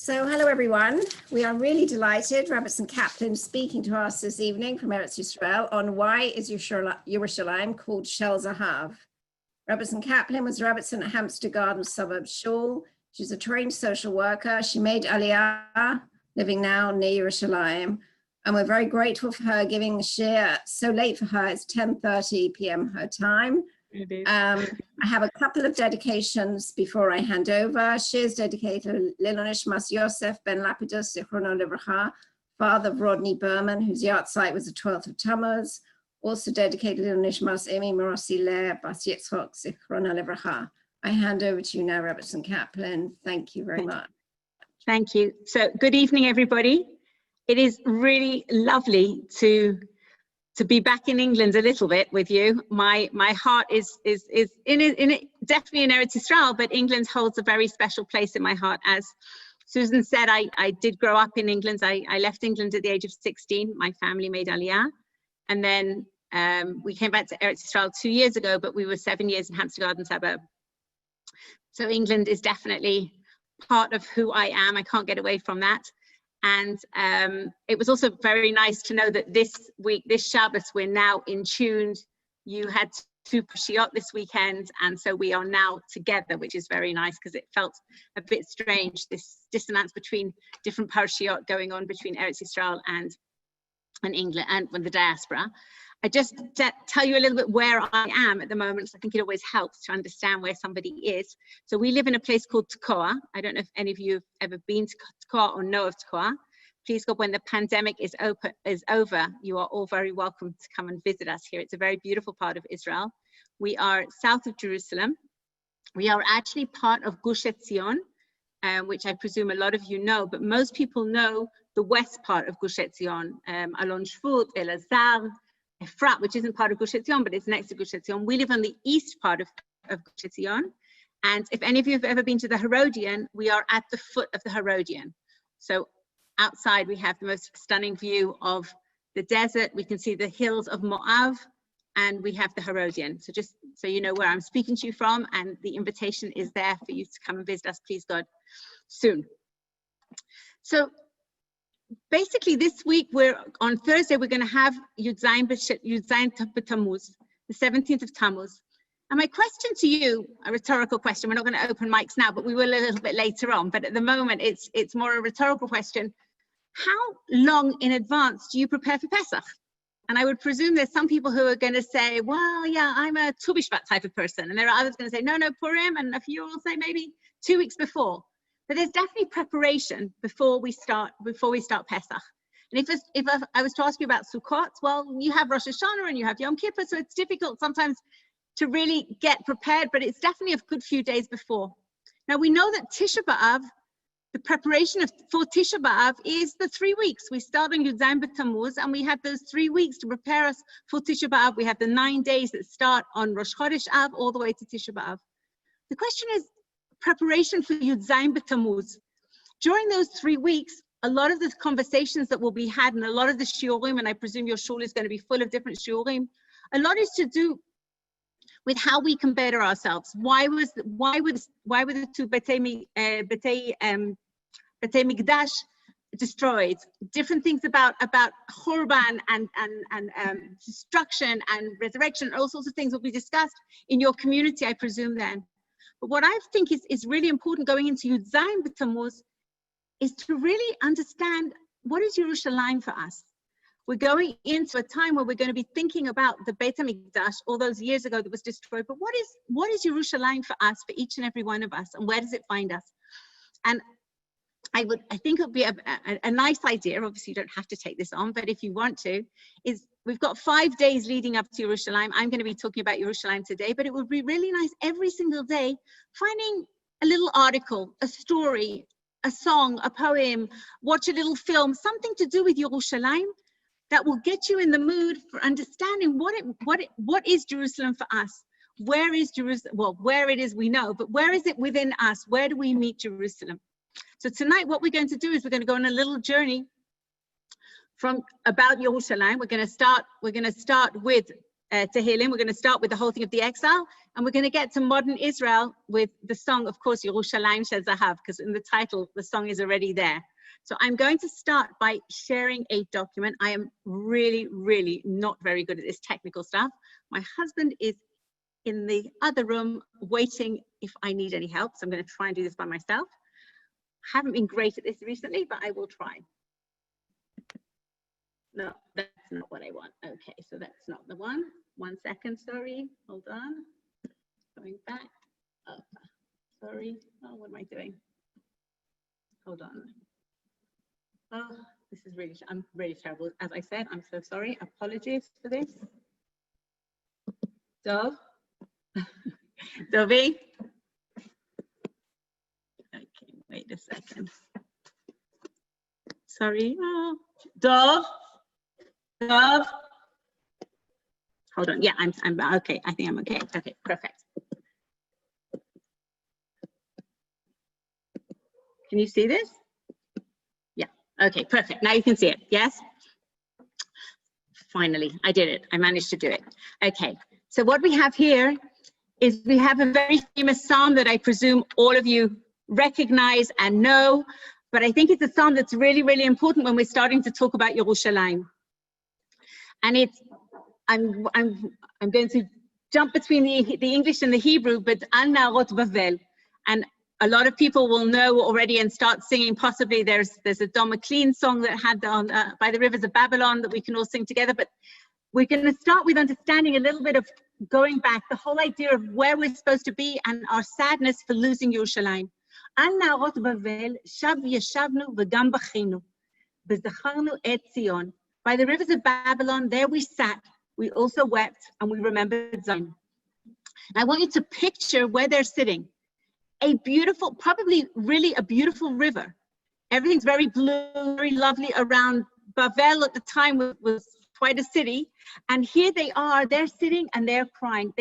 So hello everyone, we are really delighted Rebbetzen Kaplan speaking to us this evening from Eretz Yisrael on why is Yerushalayim called shel Zahav. Rebbetzen Kaplan was Rebbetzen at Hampstead Garden suburb shul. She's a trained social worker. She made Aliyah, living now near Yerushalayim, and we're very grateful for her giving the shir so late for her. It's 10:30 p.m. her time. I have a couple of dedications before I hand over. Shir's dedicated Lilonish Mas Yosef Ben Lapidus, Zichrono Livracha, father of Rodney Berman, whose yahrzeit was the 12th of Tammuz. Also dedicated Lilonish Mas Emi Morossi Le Bas Yitzchok, Zichrono Livracha. I hand over to you now, Rebbetzen Kaplan. Thank you very much. Thank you. So good evening, everybody. It is really lovely to be back in England a little bit with you. My heart is definitely in Eretz Yisrael, but England holds a very special place in my heart. As Susan said, I did grow up in England. I left England at the age of 16. My family made Aliyah, and then we came back to Eretz Yisrael 2 years ago, but we were 7 years in Hampstead Garden suburb. So England is definitely part of who I am. I can't get away from that. And it was also very nice to know that this week, this Shabbos, we're now in tune. You had 2 Parashiyot this weekend, and so we are now together, which is very nice because it felt a bit strange, this dissonance between different Parashiyot going on between Eretz Yisrael and England and the diaspora. I just tell you a little bit where I am at the moment, so I think it always helps to understand where somebody is. So we live in a place called Tekoa. I don't know if any of you have ever been to Tekoa or know of Tekoa. Please God, when the pandemic is over, you are all very welcome to come and visit us here. It's a very beautiful part of Israel. We are south of Jerusalem. We are actually part of Gush Etzion, which I presume a lot of you know, but most people know the west part of Gush Etzion, Alon Shvut, Elazar, Efrat, which isn't part of Gush Etzion, but it's next to Gush Etzion. We live on the east part of Gush Etzion. And if any of you have ever been to the Herodian, we are at the foot of the Herodian. So outside, we have the most stunning view of the desert. We can see the hills of Moab, and we have the Herodian. So just so you know where I'm speaking to you from, and the invitation is there for you to come and visit us, please God, soon. So basically, this week, on Thursday, we're going to have Yud Zayin B'Tammuz, the 17th of Tammuz. And my question to you, a rhetorical question, we're not going to open mics now, but we will a little bit later on. But at the moment, it's more a rhetorical question. How long in advance do you prepare for Pesach? And I would presume there's some people who are going to say, well, yeah, I'm a Tu B'Shvat type of person. And there are others going to say, no, Purim. And a few will say maybe 2 weeks before. But there's definitely preparation before we start Pesach. And if I was to ask you about Sukkot, well, you have Rosh Hashanah and you have Yom Kippur, so it's difficult sometimes to really get prepared, but it's definitely a good few days before. Now we know that Tisha B'Av, the preparation for Tisha B'Av is the 3 weeks. We start on Yud Zayin B'Tammuz, and we have those 3 weeks to prepare us for Tisha B'Av. We have the 9 days that start on Rosh Chodesh Av all the way to Tisha B'Av. The question is preparation for Yud Zayin B'Tammuz. During those 3 weeks, a lot of the conversations that will be had and a lot of the Shiurim, and I presume your shul is going to be full of different Shiurim, a lot is to do with how we can better ourselves. Why were the 2 Betei Mikdash destroyed? Different things about Churban and destruction and resurrection, all sorts of things will be discussed in your community, I presume then. But what I think is really important going into Yud Zayin B'Tammuz is to really understand what is Yerushalayim for us. We're going into a time where we're going to be thinking about the Beit HaMikdash all those years ago that was destroyed. But what is Yerushalayim for us, for each and every one of us, and where does it find us? And I think it would be a nice idea. Obviously, you don't have to take this on, but if you want to, is we've got 5 days leading up to Yerushalayim. I'm going to be talking about Yerushalayim today, but it would be really nice every single day finding a little article, a story, a song, a poem, watch a little film, something to do with Yerushalayim that will get you in the mood for understanding what is Jerusalem for us. Where is Jerusalem? Well, where it is we know, but where is it within us? Where do we meet Jerusalem? So tonight, what we're going to do is we're going to go on a little journey about Yerushalayim. We're going to start with Tehillim. We're going to start with the whole thing of the exile, and we're going to get to modern Israel with the song, of course, Yerushalayim shel Zahav, because in the title, the song is already there. So I'm going to start by sharing a document. I am really, really not very good at this technical stuff. My husband is in the other room waiting if I need any help. So I'm going to try and do this by myself. I haven't been great at this recently, but I will try. No, that's not what I want. Okay, so that's not the one. 1 second, sorry. Hold on. Going back. Oh, sorry. Oh, what am I doing? Hold on. Oh, this is really, I'm really terrible. As I said, I'm so sorry. Apologies for this. Dov. Dovi. Okay, wait a second. Sorry. Oh. Dov. Dov. Hold on. Yeah, I'm okay. I think I'm okay. Okay, perfect. Can you see this? Yeah. Okay, perfect. Now you can see it. Yes? Finally, I did it. I managed to do it. Okay. So what we have here is we have a very famous psalm that I presume all of you recognize and know, but I think it's a psalm that's really, really important when we're starting to talk about Yerushalayim. And it's, I'm going to jump between the English and the Hebrew, but Al Narot Bavel. And a lot of people will know already and start singing. Possibly there's a Don McLean song that had on by the rivers of Babylon that we can all sing together. But we're going to start with understanding a little bit of going back, the whole idea of where we're supposed to be and our sadness for losing Yerushalayim. Al Narot Bavel, Shav Yeshavnu V'gam Bachinu, V'zacharnu Et Zion. By the rivers of Babylon, there we sat, we also wept, and we remembered Zion. I want you to picture where they're sitting. A beautiful, probably really a beautiful river. Everything's very blue, very lovely around. Bavel at the time was quite a city. And here they are, they're sitting and they're crying.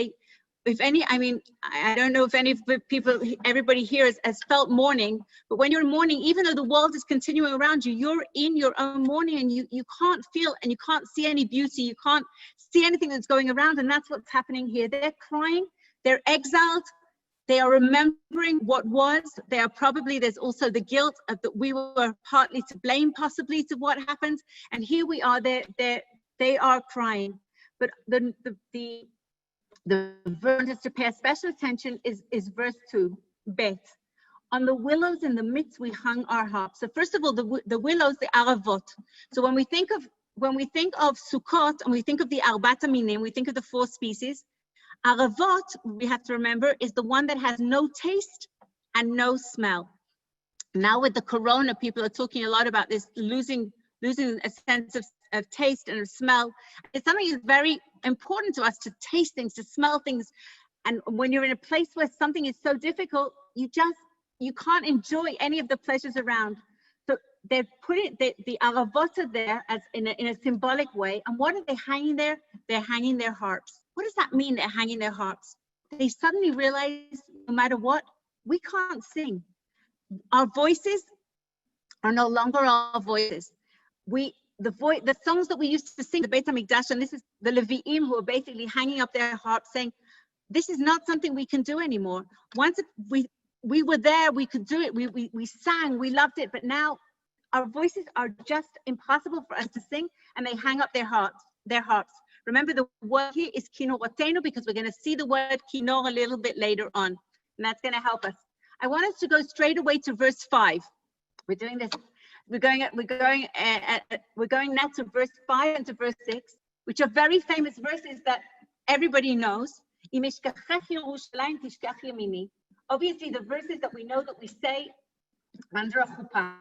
If any, I mean, I don't know if any of the people, everybody here has felt mourning, but when you're mourning, even though the world is continuing around you, you're in your own mourning and you can't feel and you can't see any beauty, you can't see anything that's going around, and that's what's happening here. They're crying, they're exiled, they are remembering what was, they are probably, there's also the guilt of that we were partly to blame possibly to what happened, and here we are, they are crying. But the verse just to pay special attention is verse 2, Bet. On the willows in the midst we hung our harps. So first of all, the willows, the aravot. So when we think of Sukkot and we think of the Arbat Minim, we think of the 4 species. Aravot, we have to remember, is the one that has no taste and no smell. Now with the corona, people are talking a lot about this, losing a sense of taste and of smell. It's something that's very important to us, to taste things, to smell things. And when you're in a place where something is so difficult, you can't enjoy any of the pleasures around. So they've put it, the aravot there as in a symbolic way. And what are they hanging there? They're hanging their harps. What does that mean, they're hanging their harps? They suddenly realize, no matter what, we can't sing. Our voices are no longer our voices. The songs that we used to sing, the Beit HaMikdash, and this is the Levi'im who are basically hanging up their harps saying, this is not something we can do anymore. Once we were there, we could do it, we sang, we loved it, but now our voices are just impossible for us to sing, and they hang up their harps. Remember, the word here is kinorotenu, because we're going to see the word kinor a little bit later on, and that's going to help us. I want us to go straight away to verse 5. We're doing this. We're going now to verse 5 and to verse 6, which are very famous verses that everybody knows. Obviously, the verses that we know that we say under a chuppah.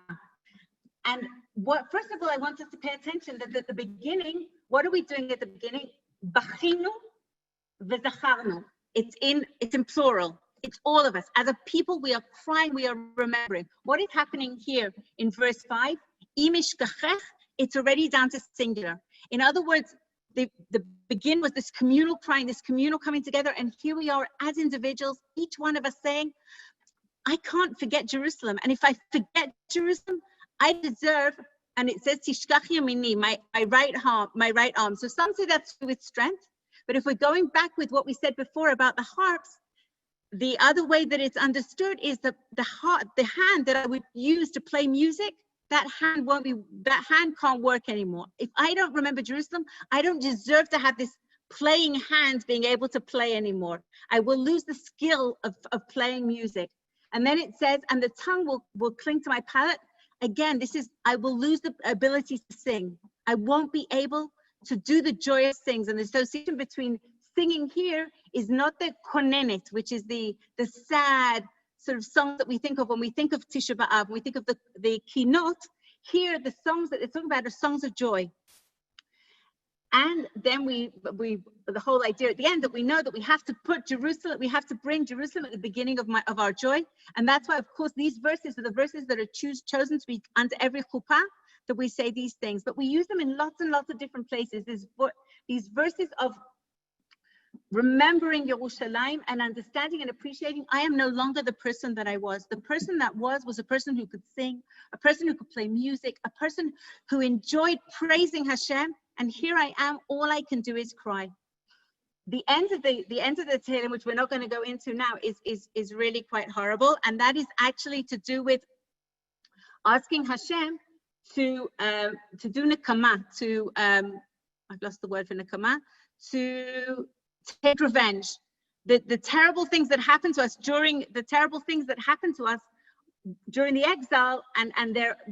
And first of all, I want us to pay attention that at the beginning, what are we doing at the beginning? Bachinu v'zacharnu. It's in plural. It's all of us. As a people, we are crying, we are remembering. What is happening here in verse 5? It's already down to singular. In other words, the begin was this communal crying, this communal coming together, and here we are as individuals, each one of us saying, I can't forget Jerusalem. And if I forget Jerusalem, I deserve, and it says Tishkach Yamini, my right arm. So some say that's with strength. But if we're going back with what we said before about the harps, the other way that it's understood is that the hand that I would use to play music, that hand can't work anymore. If I don't remember Jerusalem, I don't deserve to have this playing hand being able to play anymore. I will lose the skill of playing music. And then it says, and the tongue will cling to my palate. Again, this is, I will lose the ability to sing. I won't be able to do the joyous things. And the association between singing here is not the konenet, which is the sad sort of songs that we think of when we think of Tisha B'Av, when we think of the kinot. Here, the songs that it's talking about are songs of joy. And then the whole idea at the end that we know that we have to put Jerusalem, we have to bring Jerusalem at the beginning of our joy. And that's why, of course, these verses are the verses that are chosen to be under every chuppah, that we say these things. But we use them in lots and lots of different places. These verses of remembering Yerushalayim and understanding and appreciating, I am no longer the person that I was. The person that was a person who could sing, a person who could play music, a person who enjoyed praising Hashem. And here I am, all I can do is cry. The end of the Tehillim, which we're not going to go into now, is really quite horrible. And that is actually to do with asking Hashem to do nekama, I've lost the word for nekama, to take revenge. The terrible things that happen to us during the exile, and at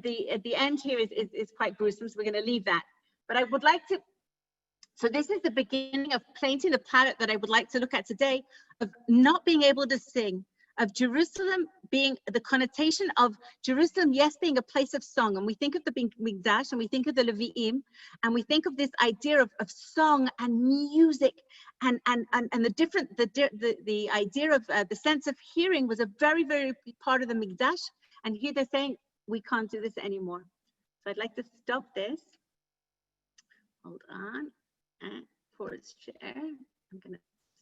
the end here is quite gruesome, so we're going to leave that. But I would like to, so this is the beginning of painting the palette that I would like to look at today, of not being able to sing, of Jerusalem being the connotation of Jerusalem, yes, being a place of song. And we think of the Mikdash, and we think of the Levi'im, and we think of this idea of song and music, and the idea of the sense of hearing was a very, very big part of the Mikdash. And here they're saying, we can't do this anymore. So I'd like to stop this. Hold on, and for its share, I'm gonna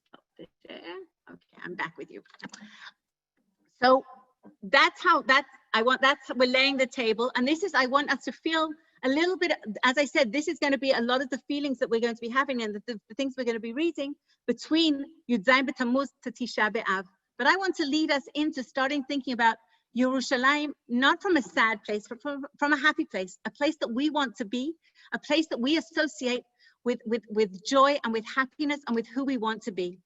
stop the share. Okay, I'm back with you. So we're laying the table, and I want us to feel a little bit, as I said, this is going to be a lot of the feelings that we're going to be having and the things we're going to be reading between Yud Zayin B'Tammuz to Tisha B'Av. But I want to lead us into starting thinking about Yerushalayim, not from a sad place, but from a happy place, a place that we want to be, a place that we associate with joy and with happiness and with who we want to be.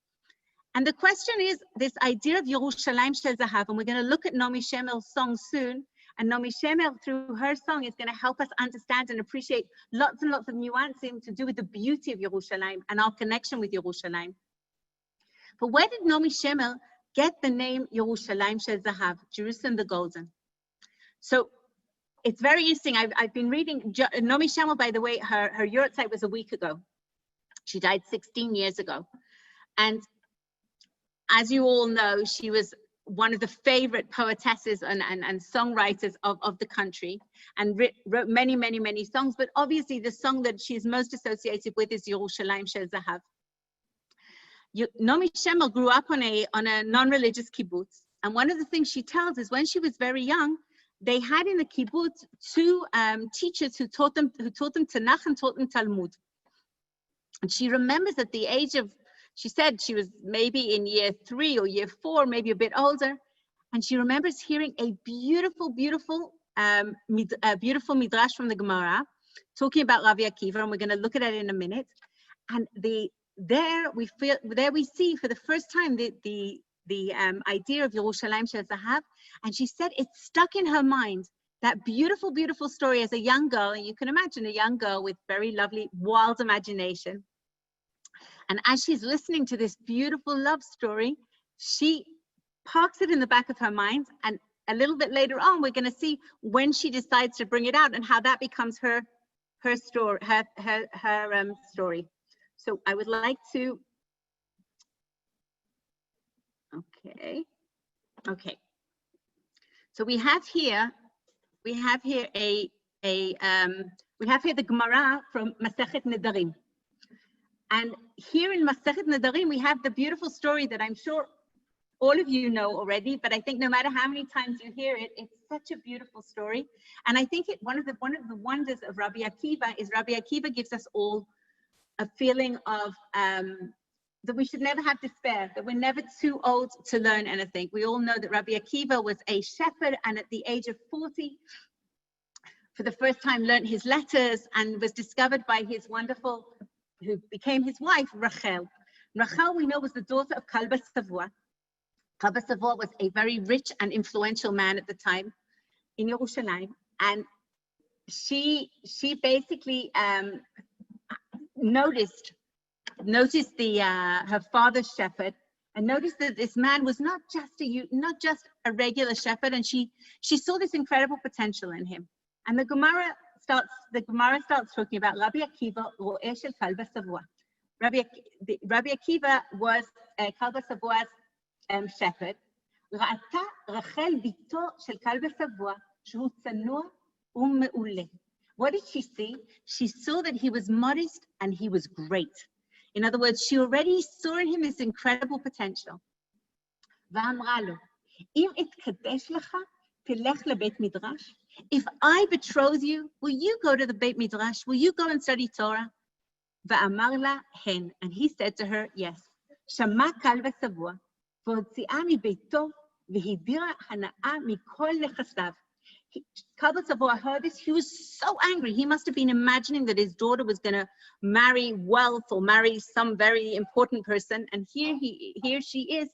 And the question is this idea of Yerushalayim shel Zahav, and we're going to look at Naomi Shemel's song soon. And Naomi Shemel, through her song, is going to help us understand and appreciate lots and lots of nuances to do with the beauty of Yerushalayim and our connection with Yerushalayim. But where did Naomi Shemel get the name Yerushalayim shel Zahav, Jerusalem the Golden? So it's very interesting. I've been reading Naomi Shemel, by the way, her Yerushalayim was a week ago. She died 16 years ago. And as you all know, she was one of the favorite poetesses and songwriters of the country, and wrote many, many, many songs. But obviously the song that she's most associated with is Yerushalayim shel Zahav. Naomi Shemel grew up on a non-religious kibbutz. And one of the things she tells is when she was very young, they had in the kibbutz two teachers who taught them Tanakh and taught them Talmud. And she remembers at the age of, she said she was maybe in year 3 or year 4, maybe a bit older. And she remembers hearing a beautiful midrash from the Gemara talking about Rabbi Akiva, and we're going to look at it in a minute. And there we see for the first time the idea of Yerushalayim shel Zahav. And she said it stuck in her mind, that beautiful, beautiful story as a young girl. And you can imagine a young girl with very lovely, wild imagination. And as she's listening to this beautiful love story, she parks it in the back of her mind. And a little bit later on, we're going to see when she decides to bring it out and how that becomes her story, her story. So I would like to. Okay. So we have here the Gemara from Masechet Nedarim. And here in Masechet Nedarim, we have the beautiful story that I'm sure all of you know already, but I think no matter how many times you hear it, it's such a beautiful story. And I think one of the wonders of Rabbi Akiva is Rabbi Akiva gives us all a feeling of that we should never have despair, that we're never too old to learn anything. We all know that Rabbi Akiva was a shepherd, and at the age of 40, for the first time learned his letters and was discovered by his wonderful, who became his wife, Rachel. Rachel, we know, was the daughter of Kalba Savoie. Kalba Savoie was a very rich and influential man at the time in Yerushalayim, and she basically noticed her father's shepherd, and noticed that this man was not just a regular shepherd, and she saw this incredible potential in him. And the Gemara starts talking about Rabbi Akiva ro'eh shel Kalba Savoie. Rabbi Akiva was Kalba Savoie's shepherd. ראתה רחל ביתו של כלבה סבוע שהוא צנוע ומעולה. What did she see? She saw that he was modest and he was great. In other words, she already saw in him this incredible potential. ואמרה לו, אם אתקדש לך, תלך לבית מדרש. If I betroth you, will you go to the Beit Midrash? Will you go and study Torah? ואמר לה, hen. And he said to her, yes. שמע כלבה סבוע, והוציאה מביתו, והדירה הנאה מכל נכסיו. Kalba Savoie heard this. He was so angry. He must have been imagining that his daughter was going to marry wealth or marry some very important person. And here she is,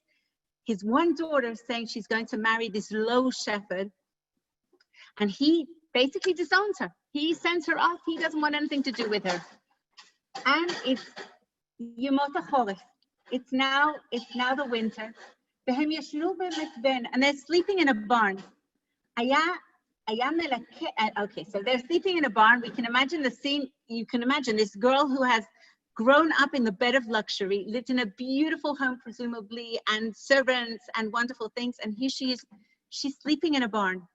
his one daughter, saying she's going to marry this low shepherd. And he basically disowns her. He sends her off. He doesn't want anything to do with her. And it's Yemot HaChorif. It's now the winter. And they're sleeping in a barn. Okay, so they're sleeping in a barn. We can imagine the scene. You can imagine this girl who has grown up in the bed of luxury, lived in a beautiful home, presumably, and servants and wonderful things. And here she is, she's sleeping in a barn.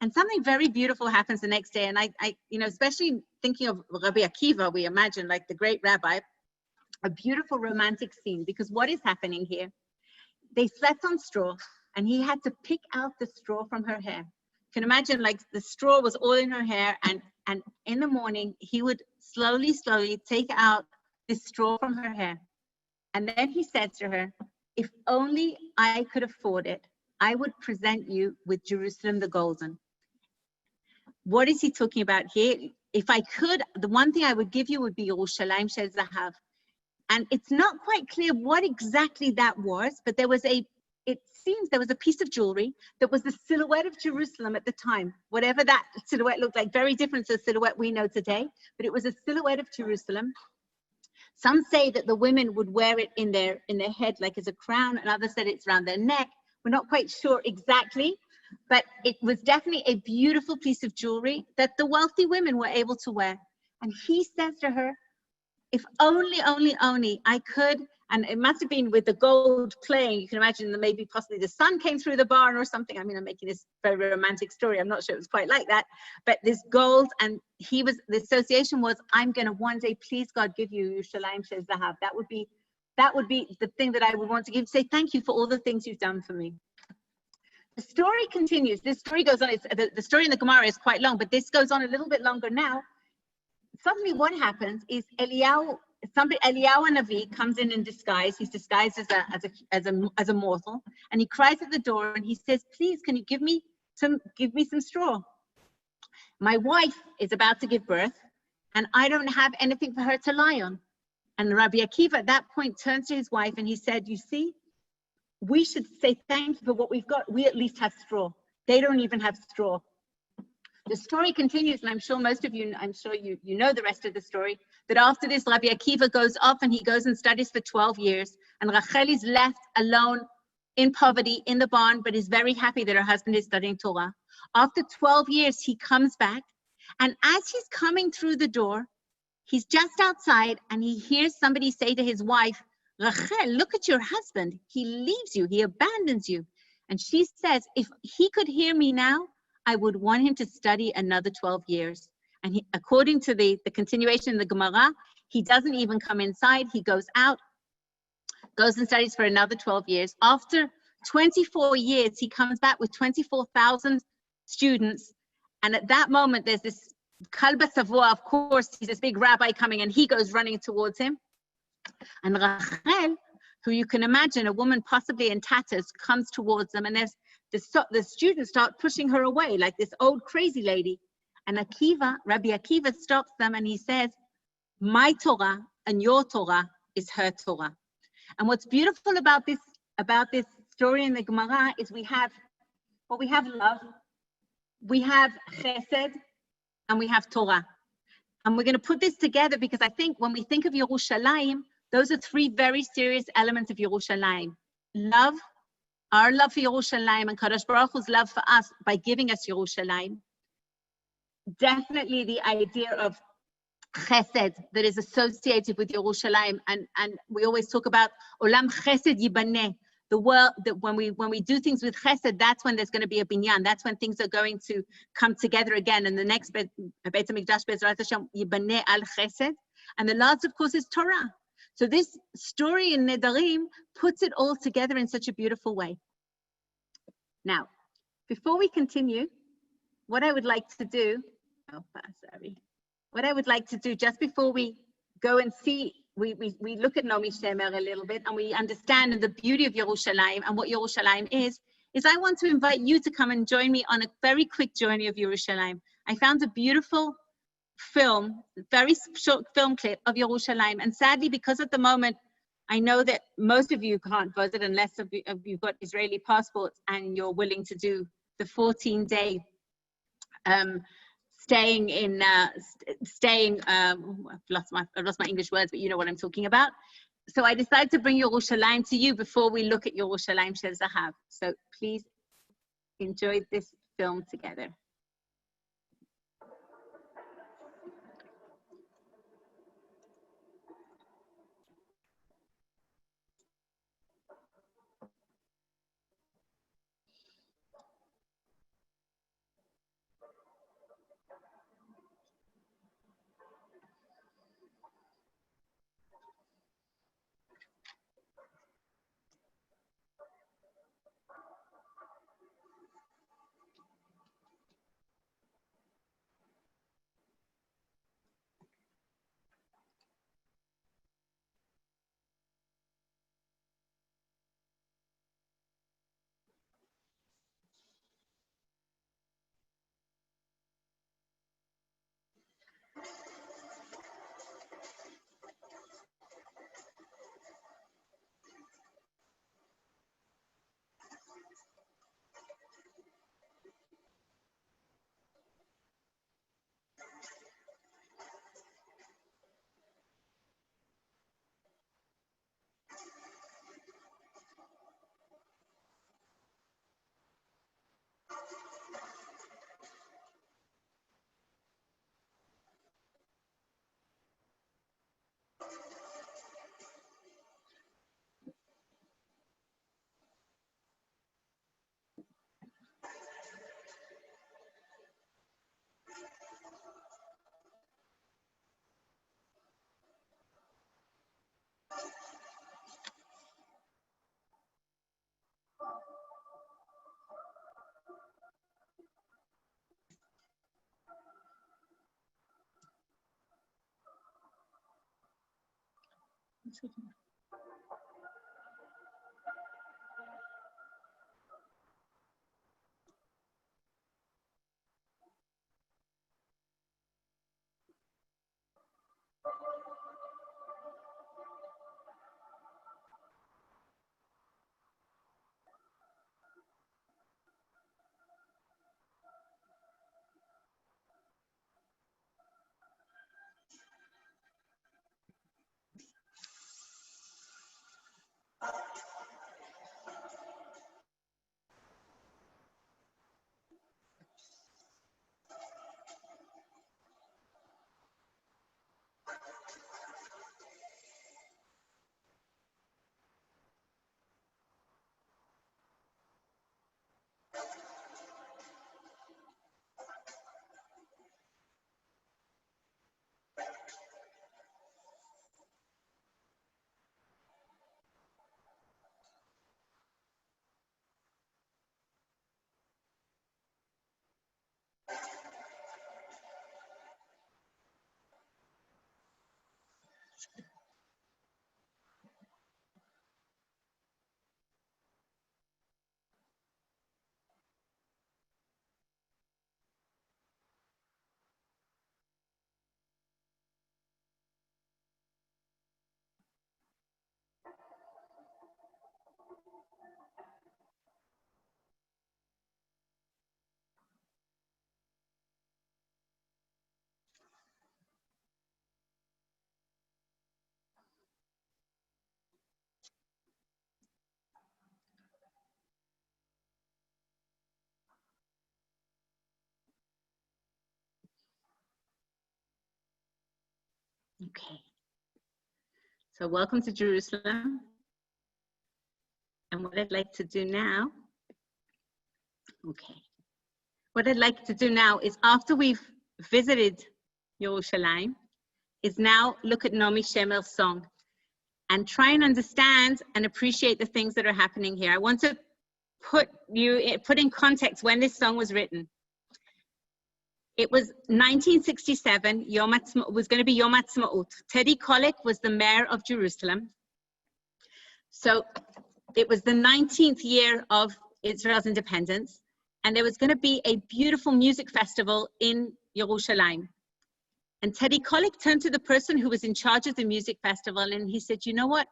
And something very beautiful happens the next day. And I especially thinking of Rabbi Akiva, we imagine, like the great rabbi, a beautiful romantic scene, because what is happening here? They slept on straw, and he had to pick out the straw from her hair. You can imagine, like, the straw was all in her hair, and in the morning, he would slowly take out this straw from her hair. And then he said to her, if only I could afford it, I would present you with Jerusalem the Golden. What is he talking about here? If I could, the one thing I would give you would be Yerushalayim shel Zahav. And it's not quite clear what exactly that was, but it seems there was a piece of jewelry that was the silhouette of Jerusalem at the time. Whatever that silhouette looked like, very different to the silhouette we know today, but it was a silhouette of Jerusalem. Some say that the women would wear it in their head like as a crown, and others said it's around their neck. We're not quite sure exactly, but it was definitely a beautiful piece of jewelry that the wealthy women were able to wear. And he says to her, if only I could, and it must have been with the gold playing. You can imagine that maybe possibly the sun came through the barn or something. I mean, I'm making this very romantic story. I'm not sure it was quite like that, but this gold, and the association was, I'm going to one day, please God, give you Yerushalayim shel Zahav. That would be the thing that I would want to give, say thank you for all the things you've done for me. The story continues. This story goes on. The story in the Gemara is quite long, but this goes on a little bit longer now. Suddenly what happens is Eliyahu Navi comes in disguise. He's disguised as a mortal, and he cries at the door and he says, please, can you give me some straw? My wife is about to give birth and I don't have anything for her to lie on. And Rabbi Akiva at that point turns to his wife and he said, you see, we should say thank you for what we've got. We at least have straw. They don't even have straw. The story continues, and I'm sure most of you, you know the rest of the story, that after this, Rabbi Akiva goes off and he goes and studies for 12 years, and Rachel is left alone in poverty in the barn, but is very happy that her husband is studying Torah. After 12 years, he comes back, and as he's coming through the door, he's just outside, and he hears somebody say to his wife, Rachel, look at your husband. He leaves you. He abandons you. And she says, if he could hear me now, I would want him to study another 12 years. And he, according to the continuation in the Gemara, he doesn't even come inside. He goes out, goes and studies for another 12 years. After 24 years, he comes back with 24,000 students. And at that moment, there's this Kalba Savoa, of course, he's this big rabbi coming, and he goes running towards him. And Rachel, who you can imagine, a woman possibly in tatters, comes towards them, and there's the students start pushing her away, like this old crazy lady. And Rabbi Akiva stops them, and he says, my Torah and your Torah is her Torah. And what's beautiful about this story in the Gemara is we have love, we have chesed, and we have Torah. And we're going to put this together because I think when we think of Yerushalayim, those are three very serious elements of Yerushalayim. Love, our love for Yerushalayim, and Kadosh Baruch Hu's love for us by giving us Yerushalayim. Definitely the idea of chesed that is associated with Yerushalayim, and we always talk about Olam Chesed Yibaneh, the world that when we do things with chesed, that's when there's going to be a binyan. That's when things are going to come together again. And the next Beit HaMikdash Be'ezrat Hashem Yibaneh al Chesed, and the last, of course, is Torah. So this story in Nedarim puts it all together in such a beautiful way. Now, before we continue, what I would like to do, just before we go and see, we look at Nomi Shemer a little bit, and we understand the beauty of Yerushalayim and what Yerushalayim is I want to invite you to come and join me on a very quick journey of Yerushalayim. I found a beautiful film, very short film clip of Yerushalayim, and sadly, because at the moment, I know that most of you can't visit unless you've got Israeli passports and you're willing to do the 14-day I've lost my English words, but you know what I'm talking about. So I decided to bring Yerushalayim to you before we look at Yerushalayim shel Zahav. So please enjoy this film together. Okay. So welcome to Jerusalem. And what I'd like to do now, what I'd like to do now is, after we've visited Yerushalayim, is now look at Naomi Shemel's song and try and understand and appreciate the things that are happening here. I want to put in context when this song was written. It was 1967, was going to be Yom Ha'atzmaut. Teddy Kollek was the mayor of Jerusalem. So it was the 19th year of Israel's independence, and there was going to be a beautiful music festival in Yerushalayim. And Teddy Kollek turned to the person who was in charge of the music festival, and he said, you know what?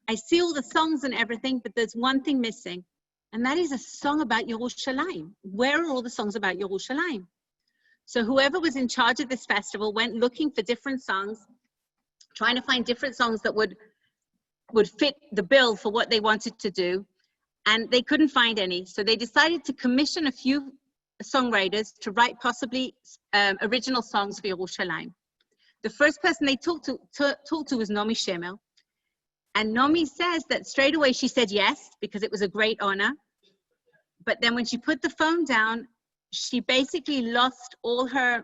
I see all the songs and everything, but there's one thing missing, and that is a song about Yerushalayim. Where are all the songs about Yerushalayim? So whoever was in charge of this festival went looking for different songs, trying to find different songs that would fit the bill for what they wanted to do, and they couldn't find any. So they decided to commission a few songwriters to write possibly original songs for Yerushalayim. The first person they talked to was Naomi Shemel, and Naomi says that straight away she said yes, because it was a great honor. But then when she put the phone down, she basically lost all her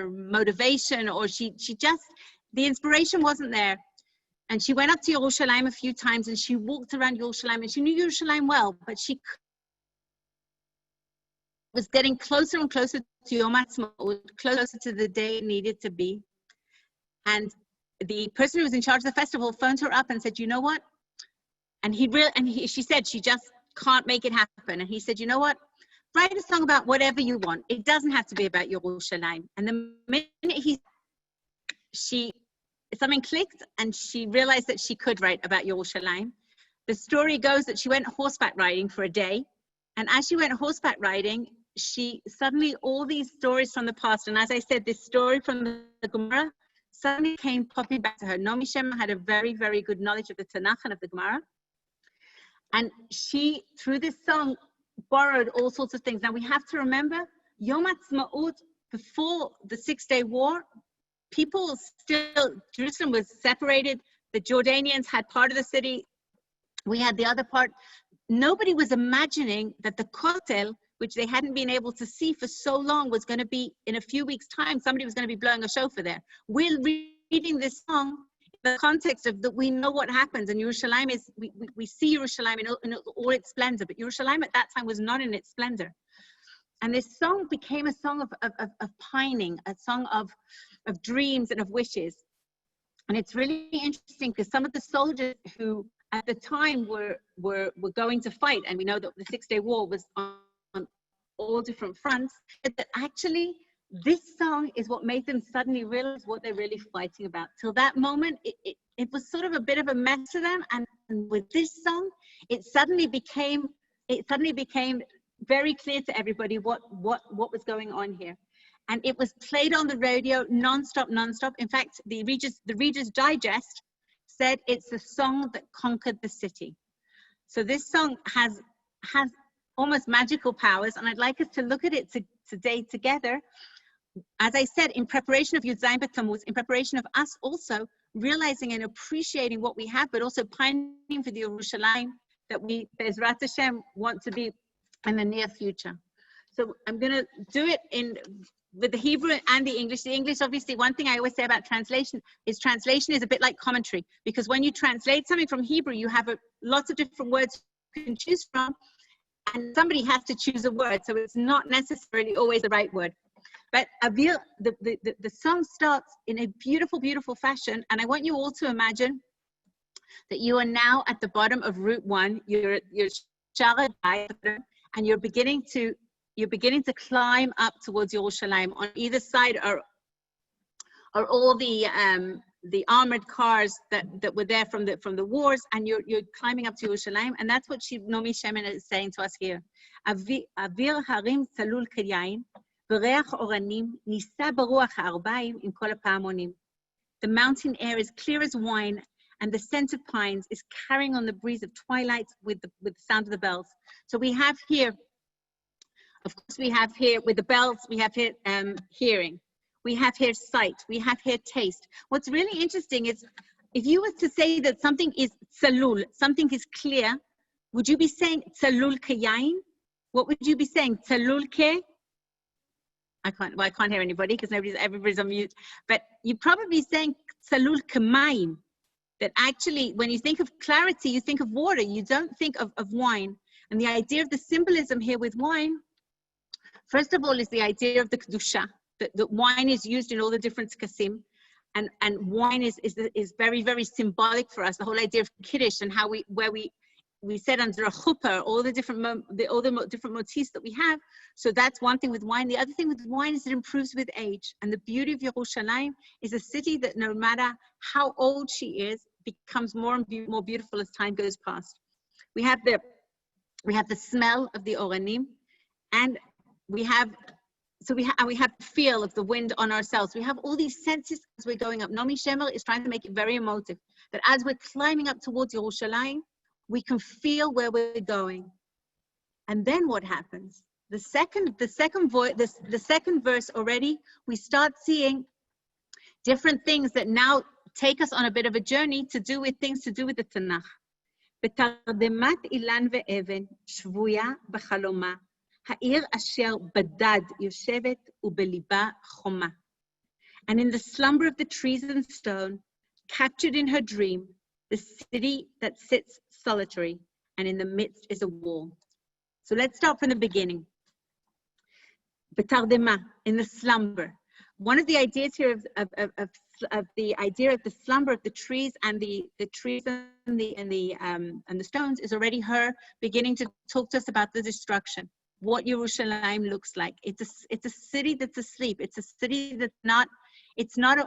motivation, or she just, the inspiration wasn't there. And she went up to Yerushalayim a few times, and she walked around Yerushalayim, and she knew Yerushalayim well, but she was getting closer and closer to Yom Ha'atzmaut, closer to the day it needed to be. And the person who was in charge of the festival phoned her up and said, you know what? And she said she just can't make it happen. And he said, you know what? Write a song about whatever you want. It doesn't have to be about Yerushalayim. And the minute something clicked, and she realized that she could write about Yerushalayim. The story goes that she went horseback riding for a day. And as she went horseback riding, she suddenly, all these stories from the past, and as I said, this story from the Gemara suddenly came popping back to her. Naomi Shemel's had a very, very good knowledge of the Tanakh and of the Gemara. And she, through this song, borrowed all sorts of things. Now we have to remember, Yom Ha'atzmaut, before the 6-Day War, Jerusalem was separated. The Jordanians had part of the city. We had the other part. Nobody was imagining that the Kotel, which they hadn't been able to see for so long, was going to be, in a few weeks' time, somebody was going to be blowing a shofar there. We're reading this song in the context of that we know what happens, and Yerushalayim is, we see Yerushalayim in all its splendor, but Yerushalayim at that time was not in its splendor. And this song became a song of pining, a song of dreams and of wishes. And it's really interesting because some of the soldiers who at the time were going to fight, and we know that the 6-Day War was on all different fronts, that actually this song is what made them suddenly realize what they're really fighting about. Till that moment, it was sort of a bit of a mess to them. And with this song, it suddenly became very clear to everybody what was going on here. And it was played on the radio non-stop. In fact, the Reader's Digest said it's a song that conquered the city. So this song has almost magical powers, and I'd like us to look at it today together. As I said, in preparation of Yud Zayin B'Tammuz, in preparation of us also realizing and appreciating what we have, but also pining for the Yerushalayim that we, Be'ezrat Hashem, want to be in the near future. So I'm going to do it with the Hebrew and the English. The English, obviously, one thing I always say about translation is a bit like commentary, because when you translate something from Hebrew, you have lots of different words you can choose from, and somebody has to choose a word, so it's not necessarily always the right word. But Avir, the song starts in a beautiful, beautiful fashion. And I want you all to imagine that you are now at the bottom of Route 1. You're Sharadai, and you're beginning to climb up towards Yerushalayim. On either side are all the armored cars that were there from the wars, and you're climbing up to Yerushalayim. And that's what Nomi Shemen is saying to us here. Avir harim talul kayayin, v'reach oranim nisa baruach ha'arbaim im kol ha'pa'amonim. The mountain air is clear as wine, and the scent of pines is carrying on the breeze of twilight with the sound of the bells. So we have here, of course, we have here with the bells, we have here hearing, we have here sight, we have here taste. What's really interesting is, if you were to say that something is tzalul, something is clear, would you be saying tzalul kayayin? What would you be saying? Tzalul ke? I can't hear anybody because everybody's on mute. But you're probably saying tzalul kamayim. That actually, when you think of clarity, you think of water. You don't think of wine. And the idea of the symbolism here with wine, first of all, is the idea of the kedusha. That wine is used in all the different tkasim, and wine is very, very symbolic for us. The whole idea of kiddush and how we said under a chuppah all the different motifs that we have. So that's one thing with wine. The other thing with wine is it improves with age. And the beauty of Yerushalayim is a city that no matter how old she is, becomes more and more beautiful as time goes past. We have the smell of the oranim, and we have the feel of the wind on ourselves. We have all these senses as we're going up. Nomi Shemer is trying to make it very emotive, that as we're climbing up towards Yerushalayim, we can feel where we're going. And then what happens? The second verse already, we start seeing different things that now take us on a bit of a journey to do with things to do with the Tanakh. בתרדמת אילן ואבן, שבויה בחלומה, העיר אשר בדד יושבת ובליבה חומה. And in the slumber of the trees and stone, captured in her dream, the city that sits solitary, and in the midst is a wall. So let's start from the beginning. Betardema, in the slumber. One of the ideas here of the idea of the slumber of the trees and the trees and the stones is already her beginning to talk to us about the destruction. What Yerushalayim looks like. It's a city that's asleep. It's a city that's not. It's not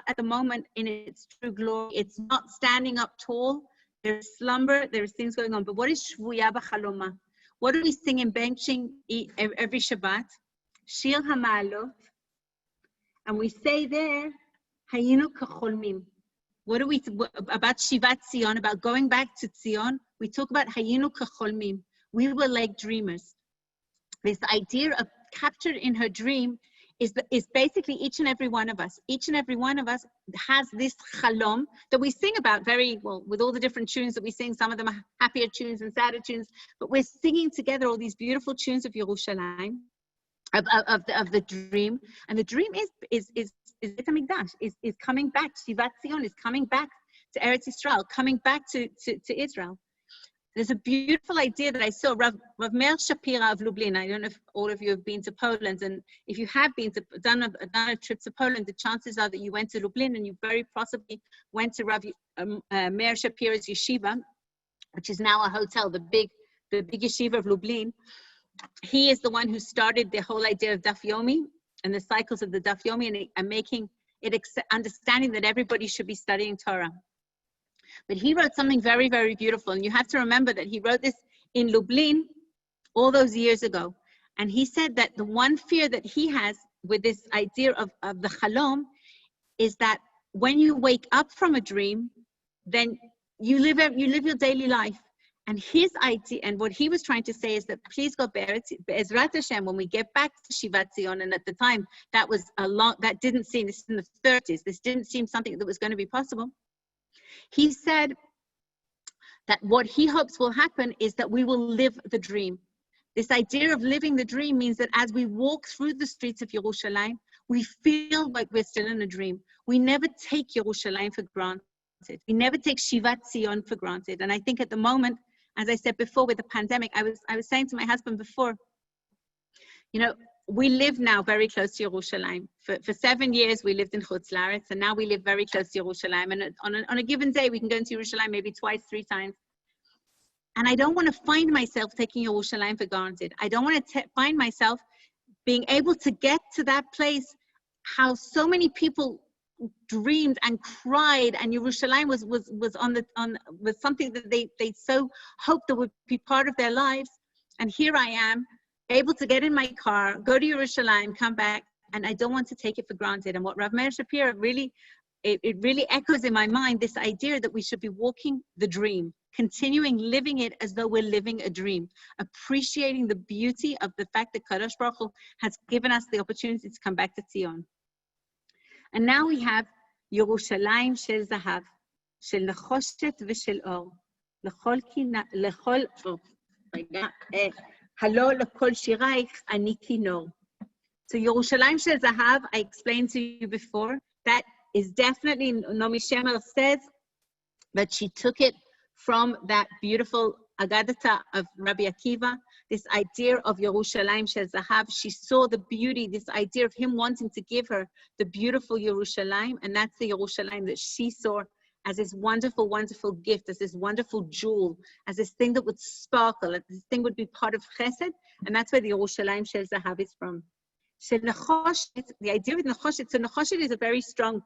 at the moment in its true glory. It's not standing up tall. There's slumber. There's things going on. But what is shvuya b'chaloma? What do we sing in benching every Shabbat? Shir Hamalot. And we say there, Hayinu kacholmim. What do we about Shivat Zion? About going back to Zion? We talk about Hayinu kacholmim. We were like dreamers. This idea of captured in her dream is basically each and every one of us. Each and every one of us has this chalom that we sing about very well with all the different tunes that we sing. Some of them are happier tunes and sadder tunes, but we're singing together all these beautiful tunes of Yerushalayim, of the dream. And the dream is Beit HaMikdash, is coming back. Shivat Zion is coming back to Eretz Yisrael, coming back to Israel. There's a beautiful idea that I saw. Rav Meir Shapira of Lublin. I don't know if all of you have been to Poland, and if you have done a trip to Poland, the chances are that you went to Lublin, and you very possibly went to Rav Meir Shapira's yeshiva, which is now a hotel, the big yeshiva of Lublin. He is the one who started the whole idea of Daf Yomi and the cycles of the Daf Yomi, and making it understanding that everybody should be studying Torah. But he wrote something very, very beautiful. And you have to remember that he wrote this in Lublin all those years ago. And he said that the one fear that he has with this idea of the chalom is that when you wake up from a dream, then you live your daily life. And his idea, and what he was trying to say is that please God, Be'ezrat Hashem, when we get back to Shivat Zion, and at the time that didn't seem, this is in the 30s, this didn't seem something that was going to be possible. He said that what he hopes will happen is that we will live the dream. This idea of living the dream means that as we walk through the streets of Yerushalayim, we feel like we're still in a dream. We never take Yerushalayim for granted. We never take Shivat Zion for granted. And I think at the moment, as I said before with the pandemic, I was saying to my husband before, we live now very close to Yerushalayim. For 7 years, we lived in Chutz La'aretz, and now we live very close to Yerushalayim. And on a given day, we can go into Yerushalayim maybe twice, 3 times. And I don't want to find myself taking Yerushalayim for granted. I don't want to find myself being able to get to that place, how so many people dreamed and cried, and Yerushalayim was something that they so hoped that would be part of their lives. And here I am, able to get in my car, go to Yerushalayim, come back, and I don't want to take it for granted. And what Rav Meir Shapira really echoes in my mind, this idea that we should be walking the dream, continuing living it as though we're living a dream, appreciating the beauty of the fact that Kadosh Baruch Hu has given us the opportunity to come back to Zion. And now we have Yerushalayim shel Zahav, shel nechoshet v'shel or, halo lekol shiraich ani kinor. So Yerushalayim shel Zahav, I explained to you before, that is definitely, Nomi Shemer says that she took it from that beautiful Agadata of Rabbi Akiva, this idea of Yerushalayim shel Zahav. She saw the beauty, this idea of him wanting to give her the beautiful Yerushalayim, and that's the Yerushalayim that she saw as this wonderful, wonderful gift, as this wonderful jewel, as this thing that would sparkle, as this thing would be part of Chesed, and that's where the Yerushalayim shel Zahav is from. Shel Nechoshet, the idea of Nechoshet, so Nechoshet is a very strong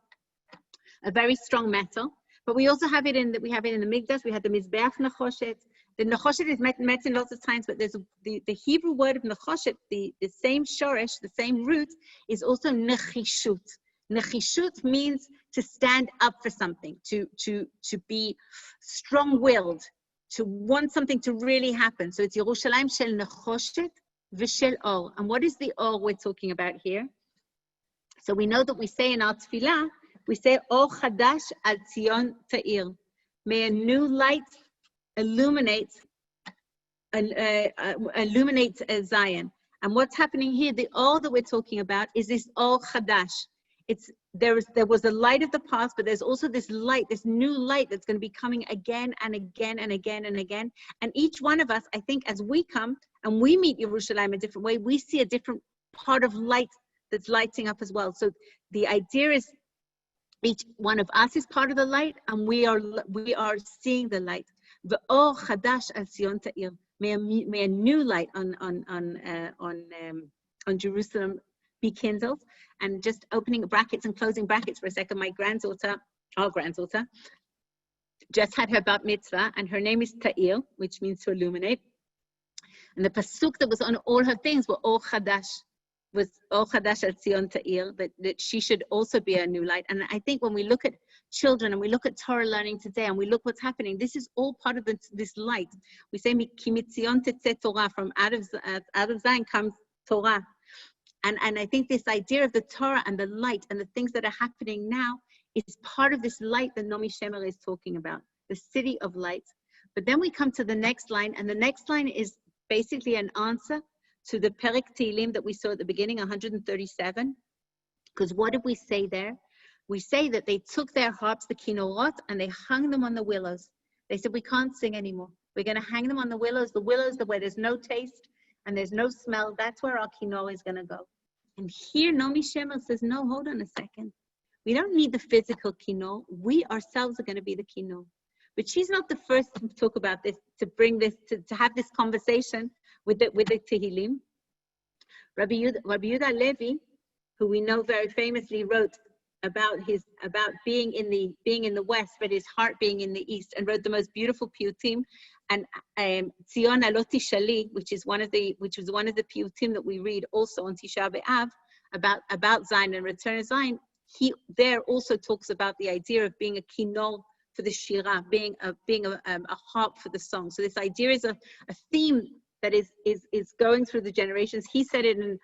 metal. But we also have it in the Migdash. We have the Mizbeach Nechoshet. The Nechoshet is mentioned lots of times, but there's the Hebrew word of Nechoshet, the same shoresh, the same root, is also Nechishut. Nechishut means to stand up for something, to be strong-willed, to want something to really happen. So it's Yerushalayim shel Nechoshet v'shel or. And what is the or we're talking about here? So we know that we say in our tefillah, we say, Or Chadash al Zion Ta'ir. May a new light illuminate Zion. And what's happening here, the Or that we're talking about is this Or Chadash. There was a light of the past, but there's also this light, this new light that's going to be coming again and again and again and again. And each one of us, I think, as we come and we meet Yerushalayim a different way, we see a different part of light that's lighting up as well. So the idea is, each one of us is part of the light, and we are seeing the light. The Or Chadash al Zion Ta'ir. May a new light on Jerusalem be kindled. And just opening brackets and closing brackets for a second, our granddaughter, just had her bat mitzvah, and her name is Ta'ir, which means to illuminate. And the pasuk that was on all her things were Or Chadash. Was Or Chadash al Zion Ta'ir, that she should also be a new light. And I think when we look at children and we look at Torah learning today and we look what's happening, this is all part of this light. We say, Ki mitzion tetzeh Torah, from out of Zion comes Torah. And I think this idea of the Torah and the light and the things that are happening now is part of this light that Nomi Shemer is talking about, the city of light. But then we come to the next line, and the next line is basically an answer to the Perek Tehillim that we saw at the beginning, 137. Because what did we say there? We say that they took their harps, the kinorot, and they hung them on the willows. They said, we can't sing anymore. We're going to hang them on the willows where there's no taste and there's no smell. That's where our kinor is going to go. And here Nomi Shemer says, no, hold on a second. We don't need the physical kinor. We ourselves are going to be the kinor. But she's not the first to talk about this, to bring this, to have this conversation with the Tehillim. Rabbi Yehuda Levi, who we know very famously, wrote about being in the west, but his heart being in the east, and wrote the most beautiful piyutim. And Tzion Alot Tishali, which was one of the piyutim that we read also on Tisha B'Av about Zion and return of Zion. He there also talks about the idea of being a kinor for the shira, being a harp for the song. So this idea is a theme that is going through the generations. He said it in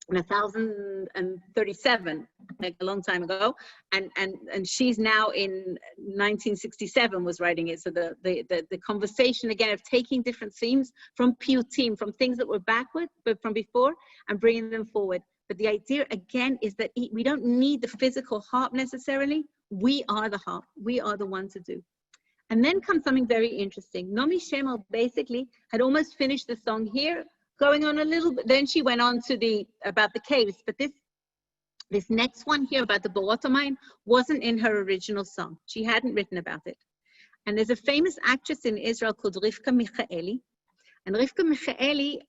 1037, like a long time ago, and she's now in 1967 was writing it. So the conversation again of taking different themes from piyutim, from things that were backward, but from before, and bringing them forward. But the idea again is that we don't need the physical harp necessarily. We are the harp. We are the one to do. And then comes something very interesting. Nomi Shemer basically had almost finished the song here, going on a little bit. Then she went on to about the caves, but this next one here about the Borotomayim wasn't in her original song. She hadn't written about it. And there's a famous actress in Israel called Rivka Michaeli. And Rivka Michaeli,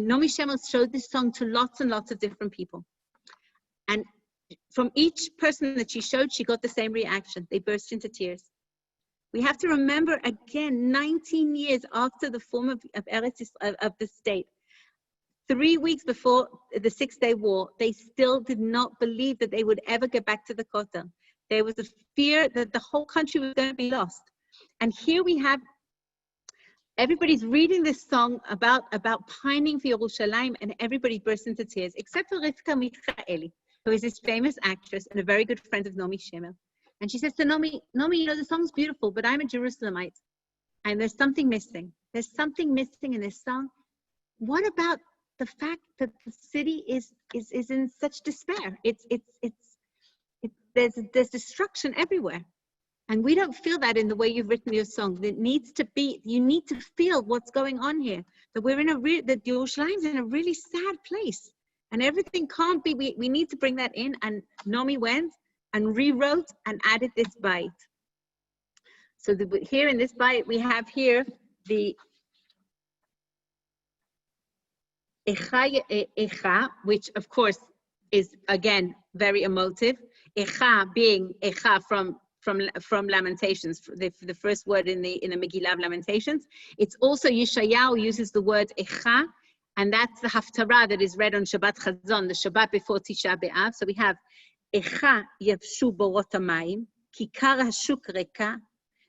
Naomi Shemer showed this song to lots and lots of different people. And from each person that she showed, she got the same reaction. They burst into tears. We have to remember, again, 19 years after the form of the state, 3 weeks before the Six-Day War, they still did not believe that they would ever get back to the Kotel. There was a fear that the whole country was going to be lost. And here we have, everybody's reading this song about pining for Yerushalayim, and everybody bursts into tears, except for Rivka Michaeli, who is this famous actress and a very good friend of Naomi Shemer. And she says to Naomi, you know, the song's beautiful, but I'm a Jerusalemite, and there's something missing. There's something missing in this song. What about the fact that the city is in such despair? There's destruction everywhere. And we don't feel that in the way you've written your song. It needs to be, you need to feel what's going on here. That we're in that Yerushalayim's in a really sad place. And everything can't be, we need to bring that in. And Naomi went and rewrote and added this bite. So here in this bite, we have here the Echa, which of course is again very emotive. Echa being Echa from Lamentations, the first word in the Megillah of Lamentations. It's also Yeshayahu uses the word Echa, and that's the Haftarah that is read on Shabbat Chazon, the Shabbat before Tisha B'Av. So we have Echa yavshu borot hamayim, kikar hashuk reka,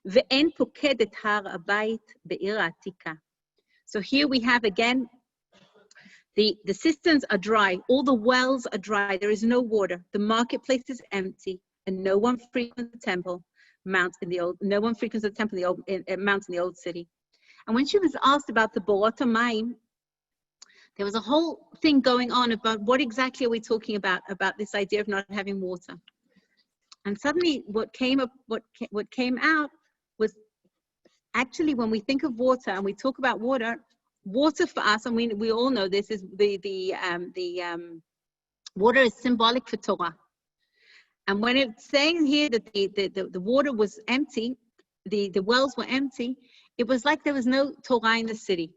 ve'en pokedet har habayit be'ir ha'atika. So here we have again, the cisterns are dry, all the wells are dry, there is no water, the marketplace is empty, and no one frequents the temple mount in the old city. And when she was asked about the borot hamayim, there was a whole thing going on about what exactly are we talking about this idea of not having water. And suddenly what came out was actually, when we think of water and we talk about water for us, and we all know this, is the water is symbolic for Torah. And when it's saying here that the water was empty, the wells were empty, it was like there was no Torah in the city.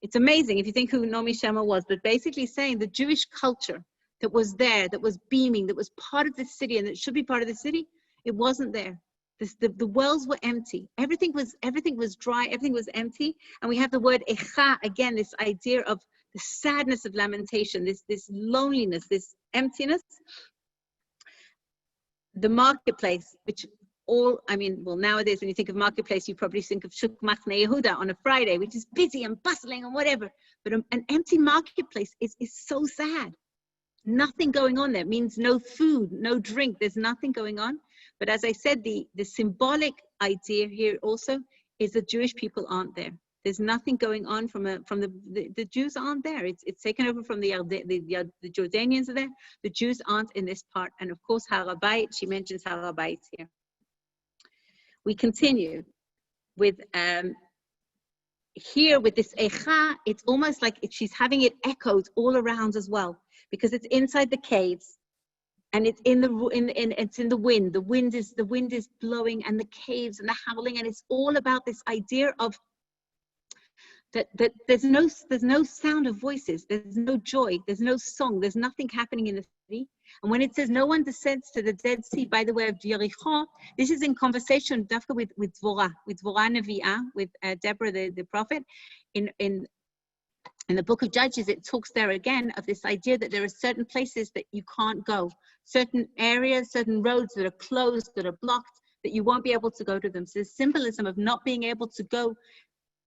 It's amazing if you think who Naomi Shemer was, but basically saying the Jewish culture that was there, that was beaming, that was part of the city, and that should be part of the city, it wasn't there. The wells were empty. Everything was dry. Everything was empty. And we have the word echa again. This idea of the sadness of lamentation, this loneliness, this emptiness. The marketplace, which nowadays when you think of marketplace, you probably think of Shuk Machne Yehuda on a Friday, which is busy and bustling and whatever. But an empty marketplace is so sad. Nothing going on there. It means no food, no drink. There's nothing going on. But as I said, the symbolic idea here also is that Jewish people aren't there. There's nothing going on from the Jews aren't there. It's taken over from the Jordanians are there. The Jews aren't in this part. And of course, Har HaBayit, she mentions Har HaBayit here. We continue with here with this Echa. It's almost like she's having it echoed all around as well, because it's inside the caves. And it's in the wind. The wind is blowing, and the caves and the howling, and it's all about this idea of that there's no sound of voices, there's no joy, there's no song, there's nothing happening in the city. And when it says no one descends to the Dead Sea by the way of Jericho, this is in conversation Dafka with Dvorah Nevi'ah, with Deborah the prophet. In the book of Judges, it talks there again of this idea that there are certain places that you can't go, certain areas, certain roads that are closed, that are blocked, that you won't be able to go to them. So the symbolism of not being able to go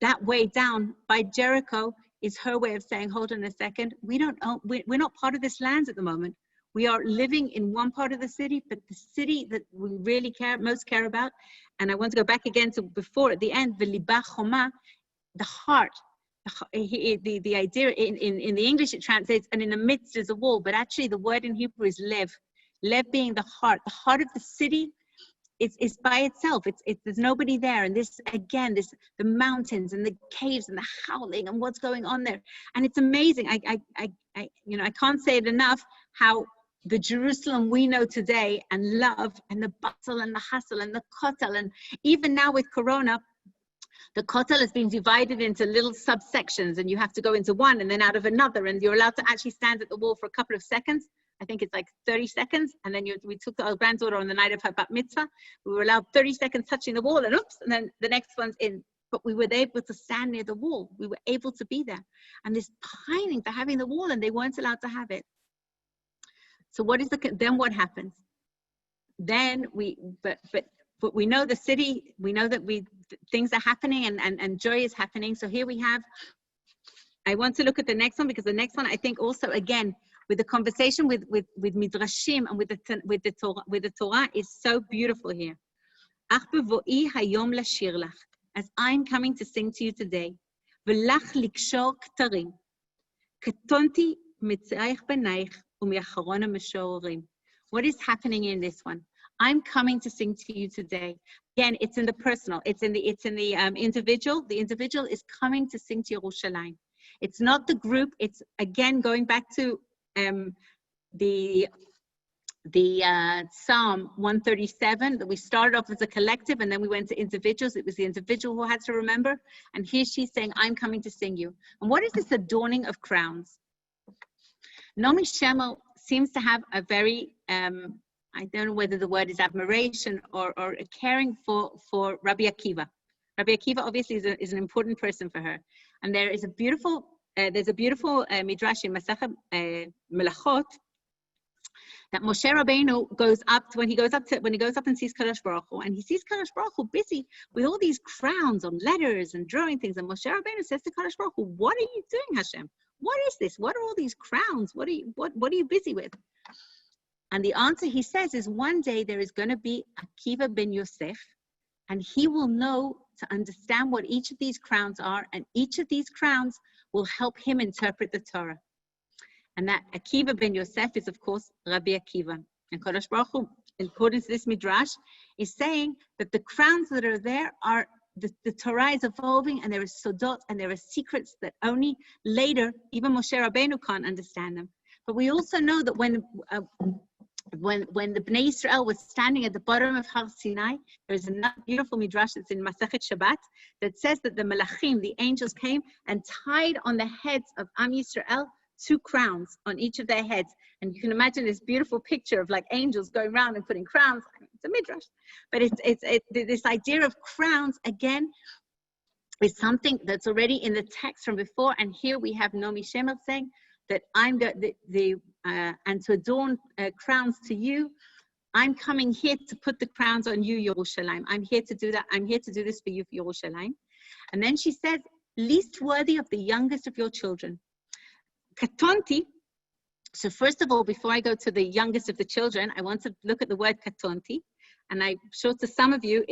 that way down by Jericho is her way of saying, hold on a second, we're not part of this land at the moment. We are living in one part of the city, but the city that we really most care about, and I want to go back again to before at the end, v'libah choma, the heart. The idea in the English it translates, and in the midst is a wall, but actually the word in Hebrew is lev being the heart of the city it's by itself. There's nobody there. And this, again, the mountains and the caves and the howling and what's going on there. And it's amazing. I can't say it enough how the Jerusalem we know today and love, and the bustle and the hustle and the kotel, and even now with Corona, the kotel has been divided into little subsections, and you have to go into one and then out of another, and you're allowed to actually stand at the wall for a couple of seconds. I think it's like 30 seconds. And then we took our granddaughter on the night of her bat mitzvah. We were allowed 30 seconds touching the wall, and oops, and then the next one's in. But we were able to stand near the wall. We were able to be there. And this pining for having the wall, and they weren't allowed to have it. So then what happens? Then but we know the city, we know that things are happening and joy is happening. So here we have, I want to look at the next one, because the next one, I think also, again, with the conversation with Midrashim and with the Torah is so beautiful here. Ach bevo'i hayom lashir lach, as I'm coming to sing to you today. V'lach likshor ktarim, katonti mitzaich benaich u'miacharon ha'meshorim. What is happening in this one? I'm coming to sing to you today. Again, it's in the personal. It's in the individual. The individual is coming to sing to Yerushalayim. It's not the group. It's, again, going back to the Psalm 137, that we started off as a collective and then we went to individuals. It was the individual who had to remember. And here she's saying, I'm coming to sing you. And what is this adorning of crowns? Naomi Shemer seems to have a very, I don't know whether the word is admiration or a caring for Rabbi Akiva. Rabbi Akiva obviously is an important person for her. And there is a beautiful, midrash in Masechet Melachot that Moshe Rabbeinu goes up when he goes up and sees Kadosh Baruch Hu, and he sees Kadosh Baruch Hu busy with all these crowns on letters and drawing things. And Moshe Rabbeinu says to Kadosh Baruch Hu, "What are you doing, Hashem? What is this? What are all these crowns? What are you busy with?" And the answer he says is, one day there is going to be Akiva ben Yosef, and he will know to understand what each of these crowns are, and each of these crowns will help him interpret the Torah. And that Akiva ben Yosef is, of course, Rabbi Akiva. And Kadosh Baruch Hu, according to this midrash, is saying that the crowns that are there are, the Torah is evolving, and there is sodot, and there are secrets that only later, even Moshe Rabbeinu can't understand them. But we also know that when the Bnei Israel was standing at the bottom of Har Sinai, there's another beautiful midrash that's in Masechet Shabbat that says that the Malachim, the angels, came and tied on the heads of Am Yisrael 2 crowns on each of their heads. And you can imagine this beautiful picture of like angels going around and putting crowns. It's a midrash, but it's this idea of crowns, again, is something that's already in the text from before. And here we have Naomi Shemer saying that I'm and to adorn crowns to you. I'm coming here to put the crowns on you, Yerushalayim. I'm here to do that. I'm here to do this for you, for Yerushalayim. And then she says, least worthy of the youngest of your children. Katonti. So first of all, before I go to the youngest of the children, I want to look at the word katonti. And I'm sure to some of you,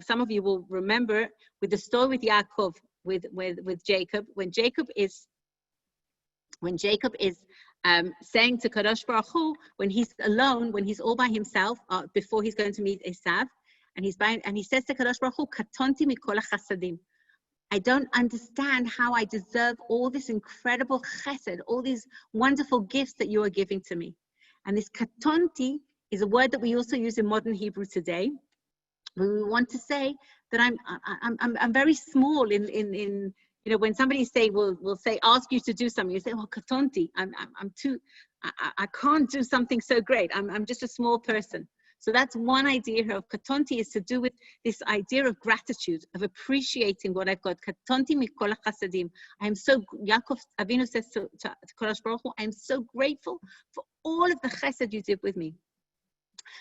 some of you will remember with the story with Yaakov, with Jacob, when Jacob is saying to Kadosh Baruch Hu, when he's alone, when he's all by himself, before he's going to meet Esav, and he says to Kadosh Baruch Hu, Katonti mikol chasadim. I don't understand how I deserve all this incredible chesed, all these wonderful gifts that you are giving to me. And this katonti is a word that we also use in modern Hebrew today. We want to say that I'm very small in you know, when somebody will say, ask you to do something, you say, oh, katonti, I can't do something so great. I'm just a small person. So that's one idea of katonti, is to do with this idea of gratitude, of appreciating what I've got. Katonti mikol chasadim. Yaakov Avinu says to Kadosh Baruch Hu, I'm so grateful for all of the chesed you did with me.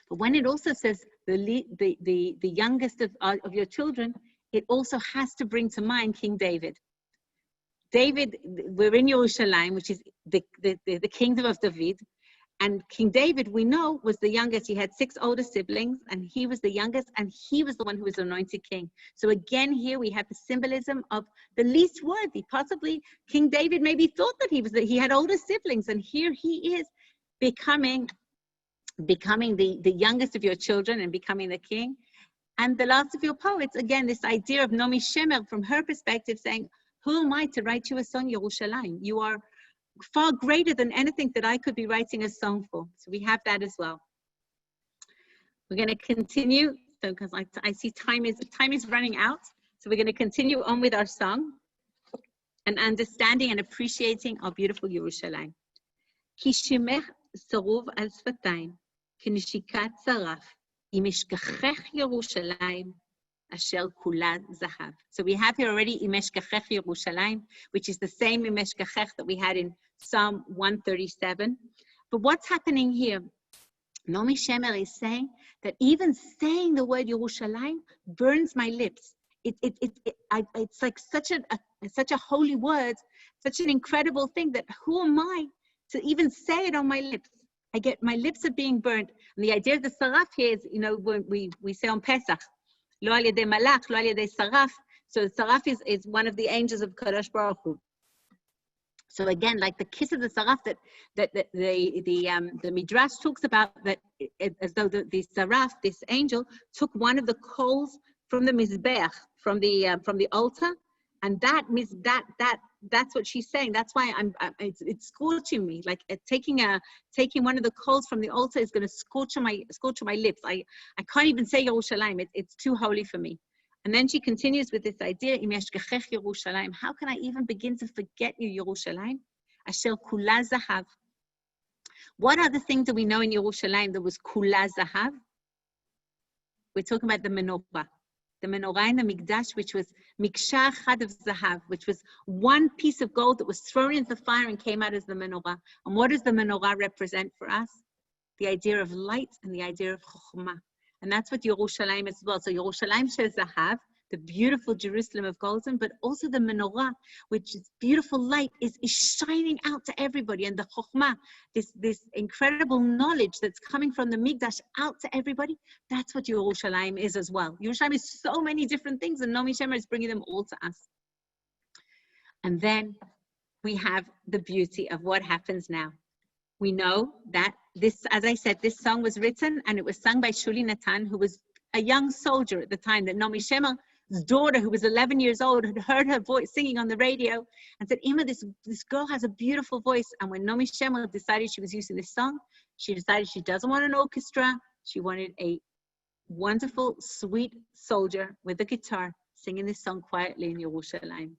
But when it also says the youngest of your children, it also has to bring to mind King David. David, we're in Yerushalayim, which is the kingdom of David. And King David, we know, was the youngest. He had 6 older siblings, and he was the youngest, and he was the one who was anointed king. So again, here we have the symbolism of the least worthy. Possibly King David maybe thought that he had older siblings, and here he is becoming becoming the youngest of your children and becoming the king. And the last of your poets, again, this idea of Nomi Shemer, from her perspective, saying, who am I to write you a song, Yerushalayim? You are far greater than anything that I could be writing a song for. So we have that as well. We're going to continue, so because I see time is running out. So we're going to continue on with our song and understanding and appreciating our beautiful Yerushalayim. Ki shimech saruv al sfatayim, ki nishikat zaraf, im eshkachech Yerushalayim, asher kula zahav. So we have here already im eshkachech Yerushalayim, which is the same im eshkachech that we had in Psalm 137. But what's happening here? Nomi Shemer is saying that even saying the word Yerushalayim burns my lips. It's like such a holy word, such an incredible thing that who am I to even say it on my lips? My lips are being burnt. And the idea of the saraf here is, when we say on Pesach, lo al yedei malach, lo al yedei saraf. So the saraf is one of the angels of Kadosh Baruch Hu. So again, like the kiss of the saraf that the Midrash talks about, that as though the saraf, this angel, took one of the coals from the mizbeach, from the altar, and that's what she's saying. That's why it's scorching me. Like taking one of the coals from the altar is going to scorch on my lips. I can't even say Yerushalayim. It's too holy for me. And then she continues with this idea, Im yashkachech Yerushalayim. How can I even begin to forget you, Yerushalayim? Asher kula zahav. What other thing do we know in Yerushalayim that was kula zahav? We're talking about the menorah. The menorah in the Mikdash, which was miksha chad of zahav, which was one piece of gold that was thrown into the fire and came out as the menorah. And what does the menorah represent for us? The idea of light and the idea of chokhmah. And that's what Yerushalayim is as well. So Yerushalayim shel Zahav, the beautiful Jerusalem of golden, but also the menorah, which is beautiful light, is shining out to everybody. And the chokhmah, this incredible knowledge that's coming from the Mikdash out to everybody, that's what Yerushalayim is as well. Yerushalayim is so many different things, and Nomi Shemer is bringing them all to us. And then we have the beauty of what happens now. We know that this, as I said, this song was written and it was sung by Shuli Natan, who was a young soldier at the time, that Nomi Shemer's daughter, who was 11 years old, had heard her voice singing on the radio and said, Ima, this girl has a beautiful voice. And when Nomi Shemer decided she was using this song, she decided she doesn't want an orchestra. She wanted a wonderful, sweet soldier with a guitar singing this song quietly in Yerushalayim.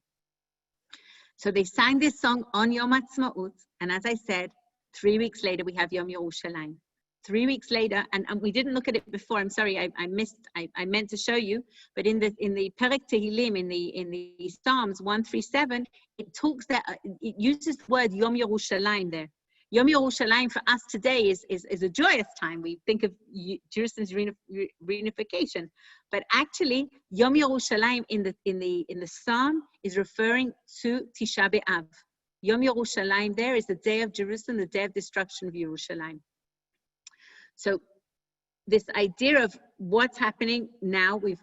So they sang this song on Yom Ha'atzmaut, and as I said, 3 weeks later, we have Yom Yerushalayim. 3 weeks later, and we didn't look at it before. I'm sorry, I missed. I meant to show you, but in the Perek Tehillim, in the Psalms 137, it talks that it uses the word Yom Yerushalayim there. Yom Yerushalayim for us today is a joyous time. We think of Jerusalem's reunification, but actually Yom Yerushalayim in the Psalm is referring to Tisha B'Av. Yom Yerushalayim there is the day of Jerusalem, the day of destruction of Yerushalayim. So this idea of what's happening now, we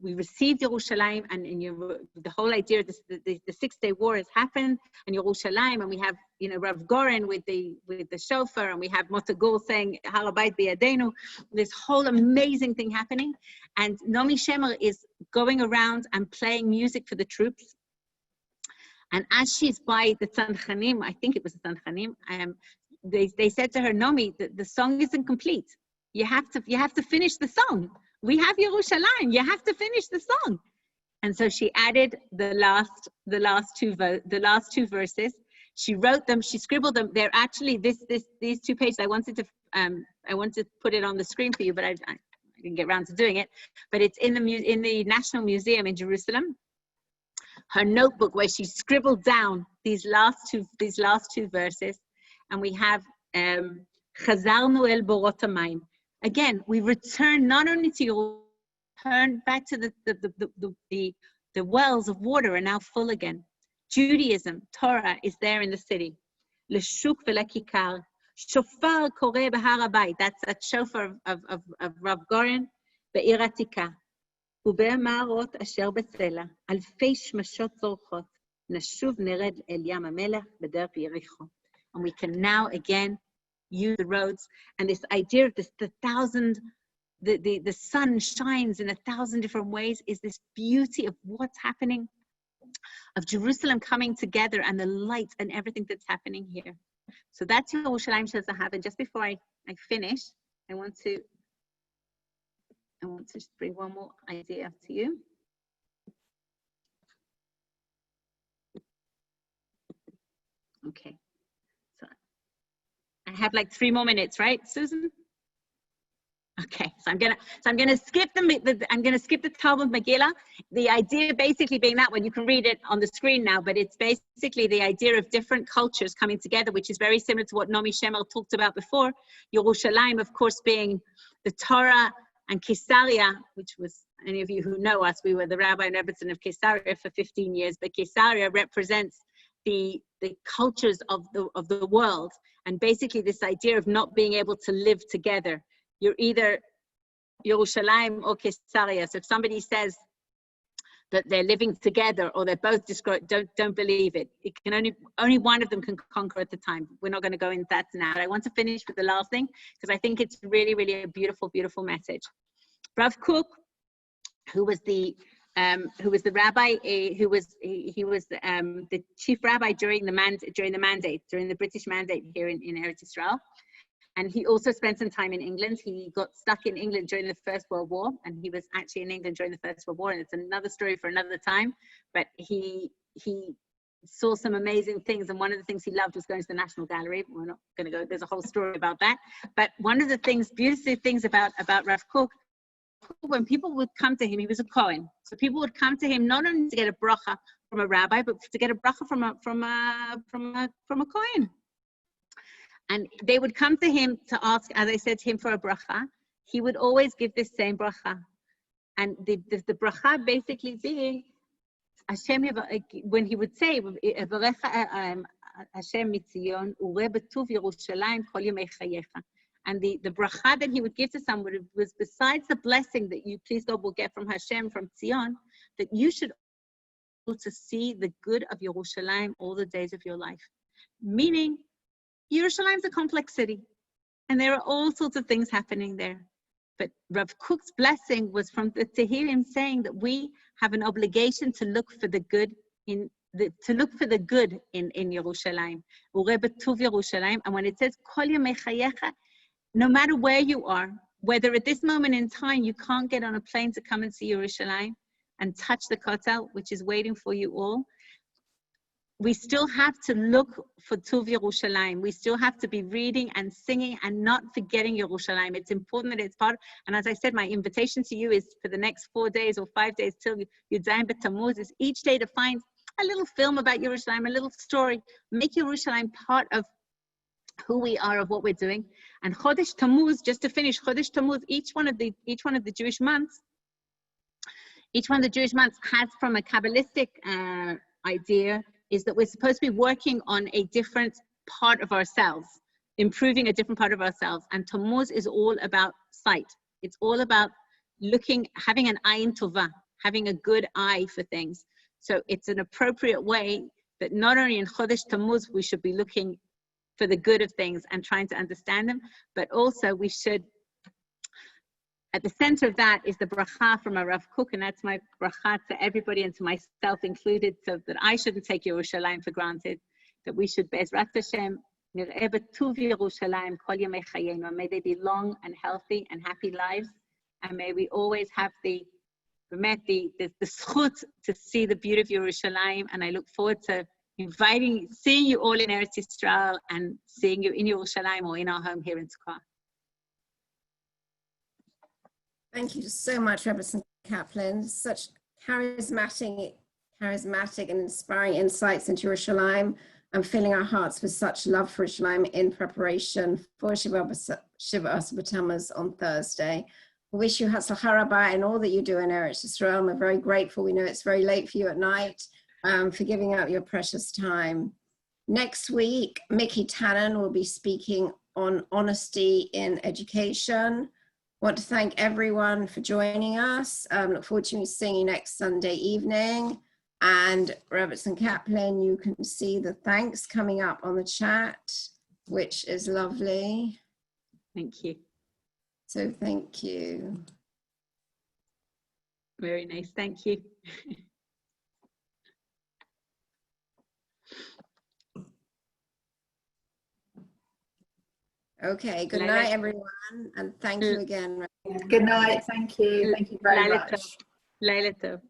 received Yerushalayim, and the whole idea of the 6-day war has happened, and Yerushalayim, and we have Rav Goren with the shofar, and we have Motagur saying Har Habayit B'Yadenu, this whole amazing thing happening, and Nomi Shemer is going around and playing music for the troops. And as she's by the Tzanchanim, I think it was the Tzanchanim, they said to her, Nomi, the song isn't complete. You have to finish the song. We have Yerushalayim. You have to finish the song. And so she added the last two verses. She wrote them. She scribbled them. They're actually these 2 pages. I wanted to put it on the screen for you, but I didn't get around to doing it. But it's in the National Museum in Jerusalem. Her notebook where she scribbled down these last two verses, and we have Chazarnu el borot hamayim. Again, we return not only to turn back to the wells of water are now full again. Judaism, Torah is there in the city. L'shuk v'lakikar, shofar koreh b'Har Habayit. That's a shofar of Rav Goren be'ir Atika. ובמערות אשר בצלע, אלפי שמשות צורחות, נשוב נרד אל ים המלח בדרך יריחו. And we can now again use the roads. And this idea of this, the sun shines in 1,000 different ways, is this beauty of what's happening, of Jerusalem coming together and the light and everything that's happening here. So that's Yerushalayim shel Zahav. And just before I finish, I want to just bring one more idea to you. Okay, so I have like 3 more minutes, right, Susan? Okay, so I'm gonna skip the Talmud Megillah. The idea basically being that one, you can read it on the screen now, but it's basically the idea of different cultures coming together, which is very similar to what Nomi Shemel talked about before. Yerushalayim, of course, being the Torah, and Caesarea, which was, any of you who know us, we were the Rabbi and Rebbetzen of Caesarea for 15 years, but Caesarea represents the cultures of the world, and basically this idea of not being able to live together. You're either Yerushalayim or Caesarea. So if somebody says that they're living together or they're both destroyed, don't believe it. It can only one of them can conquer at the time. We're not going to go into that now. But I want to finish with the last thing, because I think it's really, really a beautiful, beautiful message. Rav Kook, who was the rabbi, he was the chief rabbi during the British mandate here in Eretz Israel. And he also spent some time in England. He got stuck in England during the First World War, and he was actually in England during the First World War, and it's another story for another time. But he saw some amazing things, and one of the things he loved was going to the National Gallery. We're not going to go, there's a whole story about that. But one of the things, beautiful things about Rav Kook, when people would come to him, he was a Kohen. So people would come to him not only to get a bracha from a rabbi, but to get a bracha from a Kohen. And they would come to him to ask, as I said to him, for a bracha. He would always give this same bracha. And the bracha basically being, Hashem, when he would say, Hashem mitzion, ure betuv Yerushalayim kol yemei chayecha. And the bracha that he would give to someone was, besides the blessing that you, please God, will get from Hashem, from Tzion, that you should also to see the good of Yerushalayim all the days of your life. Meaning, Yerushalayim is a complex city, and there are all sorts of things happening there. But Rav Kook's blessing was from the Tehillim, saying that we have an obligation to look for the good in Yerushalayim. And when it says Kol Yemei Chayecha, no matter where you are, whether at this moment in time you can't get on a plane to come and see Yerushalayim and touch the Kotel, which is waiting for you all, we still have to look for Tuv Yerushalayim. We still have to be reading and singing and not forgetting Yerushalayim. It's important that it's part, and as I said, my invitation to you is for the next 4 days or 5 days till Yud Zayin B'Tammuz, is each day to find a little film about Yerushalayim, a little story. Make Yerushalayim part of who we are, of what we're doing. And Chodesh Tammuz, just to finish, Chodesh Tammuz, each one of the Jewish months has, from a Kabbalistic idea, is that we're supposed to be working on a different part of ourselves, improving a different part of ourselves. And Tammuz is all about sight. It's all about looking, having an ayin tova, having a good eye for things. So it's an appropriate way that not only in Chodesh Tammuz we should be looking for the good of things and trying to understand them, but also we should, at the center of that is the bracha from a Rav Kook, and that's my bracha to everybody and to myself included, so that I shouldn't take Yerushalayim for granted, that we should, Be'ezrat Hashem, nir'eh b'tuv Yerushalayim kol yemei chayenu, and may they be long and healthy and happy lives, and may we always have the zchut to see the beauty of Yerushalayim. And I look forward to seeing you all in Eretz Yisrael and seeing you in Yerushalayim or in our home here in Sukkot. Thank you so much, Rebbetzen Kaplan. Such charismatic and inspiring insights into Yerushalayim, and filling our hearts with such love for Yerushalayim in preparation for Shiva B'Tammuz on Thursday. We wish you Hatzlacha Rabba in all that you do in Eretz Yisrael. We're very grateful. We know it's very late for you at night, for giving up your precious time. Next week, Mickey Tannen will be speaking on honesty in education. Want to thank everyone for joining us. Look forward to seeing you next Sunday evening. And Rebbetzen Kaplan, you can see the thanks coming up on the chat. which is lovely. Thank you. So thank you. Very nice. Thank you. Okay, good Laila. night, everyone, and thank you again. Good night. Thank you. Thank you very Laila much. Tov. Laila Tov.